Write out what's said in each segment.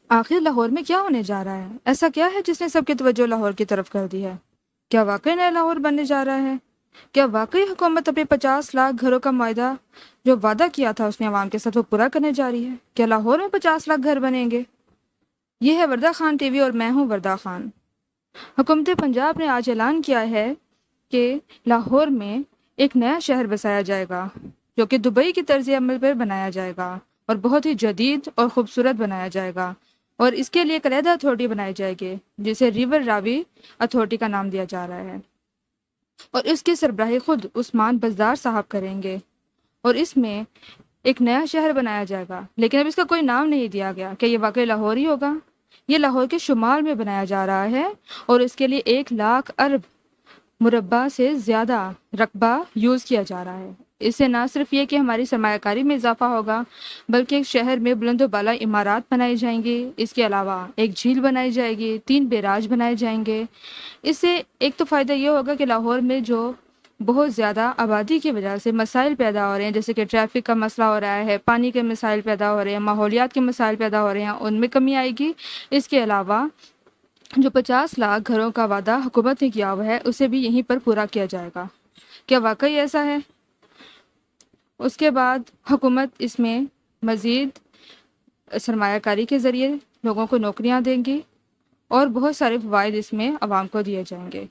آخر لاہور میں کیا ہونے جا رہا ہے؟ ایسا کیا ہے جس نے سب کی توجہ لاہور کی طرف کر دی ہے؟ کیا واقعی نیا لاہور بننے جا رہا ہے؟ کیا واقعی حکومت اپنے 50 لاکھ گھروں کا معاہدہ جو وعدہ کیا تھا اس نے عوام کے ساتھ وہ پورا کرنے جا رہی ہے؟ کیا لاہور میں 50 لاکھ گھر بنیں گے؟ یہ ہے وردہ خان ٹی وی اور میں ہوں وردہ خان۔ حکومت پنجاب نے آج اعلان کیا ہے کہ لاہور میں ایک نیا شہر بسایا جائے گا جو کہ دبئی کی طرز عمل پر بنایا جائے گا اور بہت ہی جدید اور خوبصورت بنایا جائے گا، اور اس کے لیے ایک علیحدہ اتھارٹی بنائی جائے گی جسے ریور راوی اتھارٹی کا نام دیا جا رہا ہے، اور اس کی سربراہی خود عثمان بزدار صاحب کریں گے، اور اس میں ایک نیا شہر بنایا جائے گا، لیکن اب اس کا کوئی نام نہیں دیا گیا کہ یہ واقعی لاہور ہی ہوگا۔ یہ لاہور کے شمال میں بنایا جا رہا ہے اور اس کے لیے 1 لاکھ ارب مربع سے زیادہ رقبہ یوز کیا جا رہا ہے۔ اس سے نہ صرف یہ کہ ہماری سرمایہ کاری میں اضافہ ہوگا بلکہ ایک شہر میں بلند و بالا عمارات بنائی جائیں گی، اس کے علاوہ ایک جھیل بنائی جائے گی، 3 بیراج بنائے جائیں گے۔ اس سے ایک تو فائدہ یہ ہوگا کہ لاہور میں جو بہت زیادہ آبادی کی وجہ سے مسائل پیدا ہو رہے ہیں، جیسے کہ ٹریفک کا مسئلہ ہو رہا ہے، پانی کے مسائل پیدا ہو رہے ہیں، ماحولیات کے مسائل پیدا ہو رہے ہیں، ان میں کمی آئے گی۔ اس کے علاوہ جو 50 لاکھ گھروں کا وعدہ حکومت نے کیا ہوا ہے اسے بھی یہیں پر پورا کیا جائے گا۔ کیا واقعی ایسا ہے؟ اس کے بعد حکومت اس میں مزید سرمایہ کاری کے ذریعے لوگوں کو نوکریاں دیں گی اور بہت سارے فوائد اس میں عوام کو دیے جائیں گے۔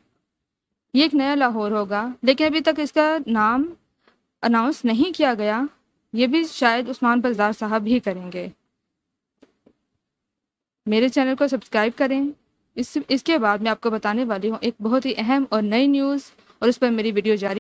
یہ ایک نیا لاہور ہوگا، لیکن ابھی تک اس کا نام اناؤنس نہیں کیا گیا، یہ بھی شاید عثمان بزدار صاحب ہی کریں گے۔ میرے چینل کو سبسکرائب کریں۔ اس کے بعد میں آپ کو بتانے والی ہوں ایک بہت ہی اہم اور نئی نیوز، اور اس پر میری ویڈیو جاری